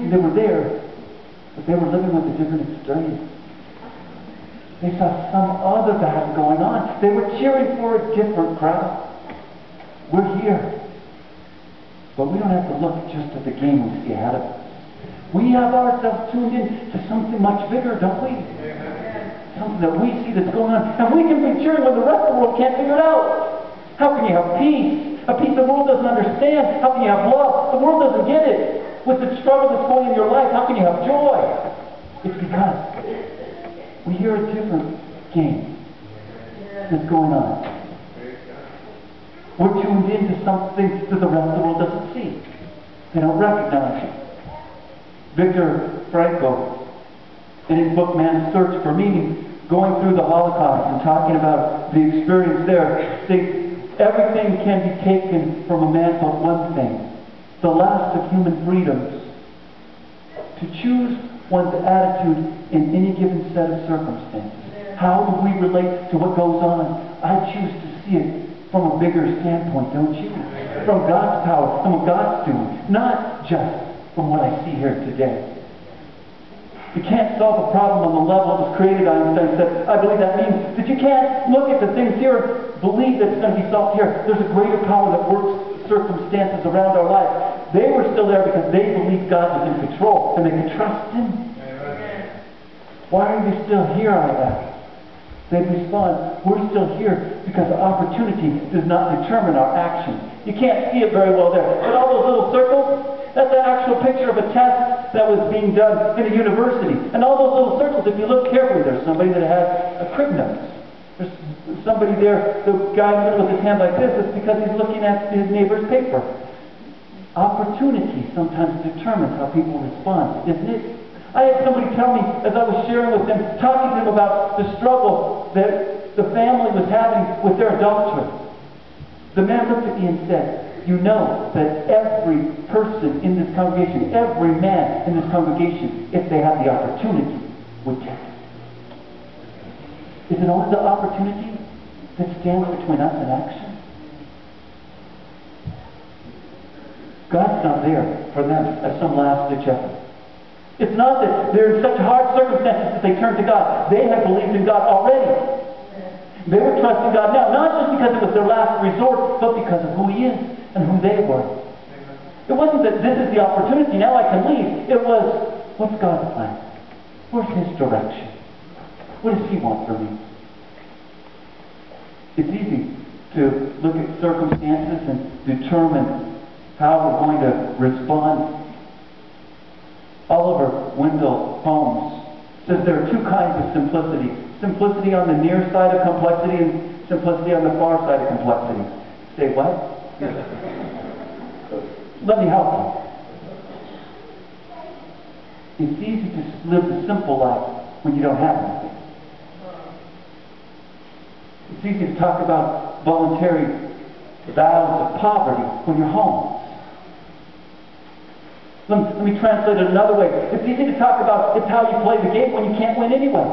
reason they were there, but they were living with a different experience. They saw some other battle going on. They were cheering for a different crowd. We're here. But we don't have to look just at the game we see ahead of us. We have ourselves tuned in to something much bigger, don't we? Something that we see that's going on. And we can be cheering when the rest of the world can't figure it out. How can you have peace? A peace the world doesn't understand. How can you have love? The world doesn't get it. With the struggle that's going in your life, how can you have joy? It's because we hear a different game that's going on. We're tuned into something that the rest of the world doesn't see. They don't recognize it. Victor Frankl, in his book Man's Search for Meaning, going through the Holocaust and talking about the experience there, states everything can be taken from a man but one thing, the last of human freedoms, to choose one's attitude in any given set of circumstances. How do we relate to what goes on? I choose to see it from a bigger standpoint, don't you? From God's power, from what God's doing, not just from what I see here today. You can't solve a problem on the level it was created. Einstein said, I believe that means that you can't look at the things here, believe that it's going to be solved here. There's a greater power that works circumstances around our life. They were still there because they believed God was in control and they could trust Him. Why are you still here, I ask? They respond, we're still here because opportunity does not determine our action. You can't see it very well there. But all those little circles, that's an actual picture of a test that was being done in a university. And all those little circles, if you look carefully, there's somebody that has a crib note. There's somebody there, the guy with his hand like this, it's because he's looking at his neighbor's paper. Opportunity sometimes determines how people respond, isn't it? I had somebody tell me, as I was sharing with them, talking to them about the struggle that the family was having with their adultery. The man looked at me and said, you know that every person in this congregation, every man in this congregation, if they had the opportunity, would take it. Is it only the opportunity that stands between us and action? God's not there for them as some last-ditch effort. It's not that they're in such hard circumstances that they turn to God. They had believed in God already. They were trusting God now, not just because it was their last resort, but because of who He is and who they were. It wasn't that this is the opportunity, now I can leave. It was, what's God's plan? Where's His direction? What does He want from me? It's easy to look at circumstances and determine how we're going to respond. Oliver Wendell Holmes says there are two kinds of simplicity. Simplicity on the near side of complexity and simplicity on the far side of complexity. Say what? Let me help you. It's easy to live the simple life when you don't have anything. It's easy to talk about voluntary vows of poverty when you're homeless. Let me translate it another way. It's easy to talk about it's how you play the game when you can't win anyway.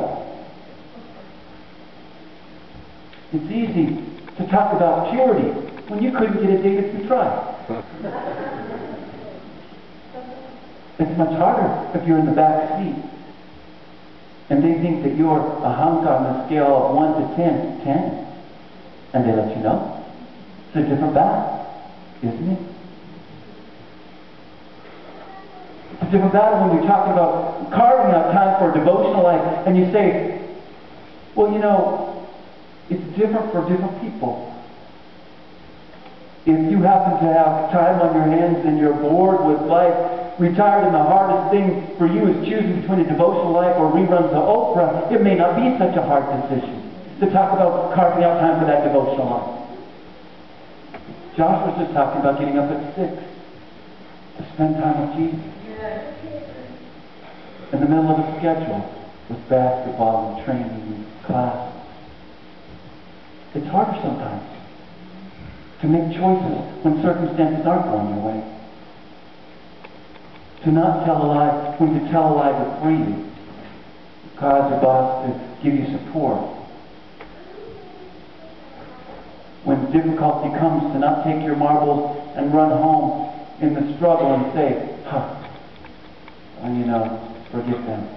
It's easy to talk about purity when you couldn't get a date if you tried. It's much harder if you're in the back seat and they think that you're a hunk on the scale of 1 to 10, 10, and they let you know. It's a different battle, isn't it? It's a different battle when you're talking about carving out time for a devotional life and you say, well, you know, it's different for different people. If you happen to have time on your hands and you're bored with life, retired, and the hardest thing for you is choosing between a devotional life or reruns of Oprah, it may not be such a hard decision to talk about carving out time for that devotional life. Josh was just talking about getting up at 6 to spend time with Jesus. In the middle of a schedule with basketball and training and classes. It's harder sometimes to make choices when circumstances aren't going your way. To not tell a lie when to tell a lie to free you. Cause your boss to give you support. When difficulty comes, to not take your marbles and run home in the struggle and say, forget them.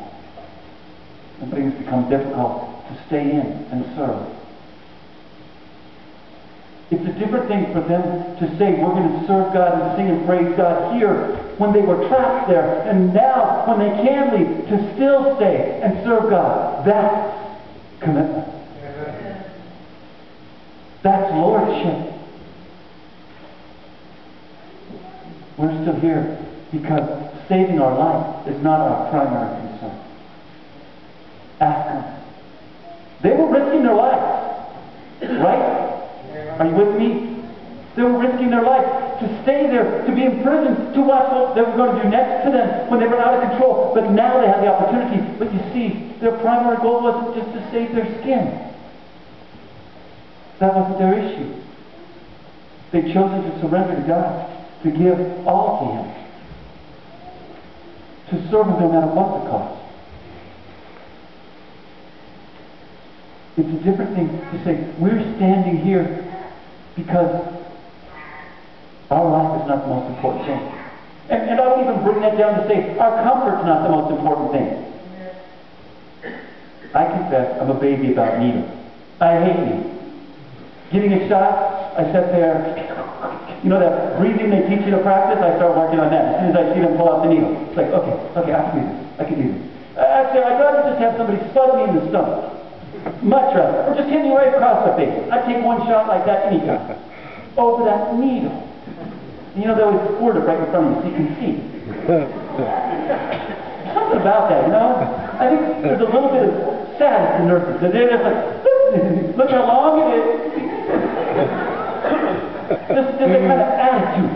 And things become difficult to stay in and serve. It's a different thing for them to say, we're going to serve God and sing and praise God here, when they were trapped there, and now, when they can leave, to still stay and serve God. That's commitment. That's lordship. We're still here because saving our life is not our primary concern. Ask them. They were risking their lives, right? Are you with me? They were risking their life to stay there, to be in prison, to watch what they were going to do next to them when they were out of control. But now they had the opportunity. But you see, their primary goal wasn't just to save their skin. That wasn't their issue. They'd chosen to surrender to God, to give all to Him, to serve Him no matter what the cost. It's a different thing to say, we're standing here because our life is not the most important thing. And I would even bring that down to say, our comfort's not the most important thing. I confess, I'm a baby about needles. I hate needles. Getting a shot, I sat there, that breathing they teach you to practice, I start working on that. As soon as I see them pull out the needle, it's like, okay, I can do this. Actually, I'd rather just have somebody spud me in the stomach. Much rather. Or just hit me right across the face. I'd take one shot like that anytime. Over that needle. And they always squirt it right in front of you so you can see. Something about that, I think there's a little bit of sadness in nurses. They're just like, look how long it is. Just that kind of attitude.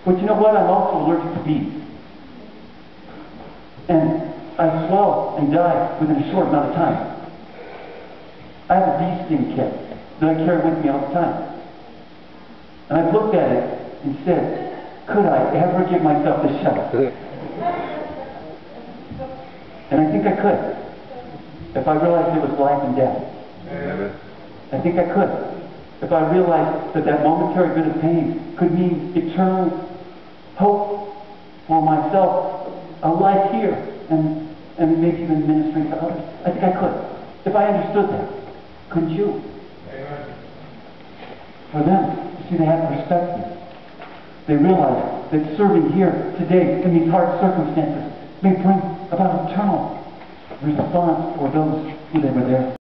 But you know what? I'm also allergic to bees. And I swallow and die within a short amount of time. I have a bee sting kit that I carry with me all the time. And I've looked at it and said, could I ever give myself this shot? And I think I could. If I realized it was life and death. I think I could. If I realized that momentary bit of pain could mean eternal hope for myself, a life here, and maybe even ministering to others. I think I could. If I understood that. Couldn't you? For them, you see, they had perspective. They realized that serving here today in these hard circumstances may bring about eternal response for those who they were there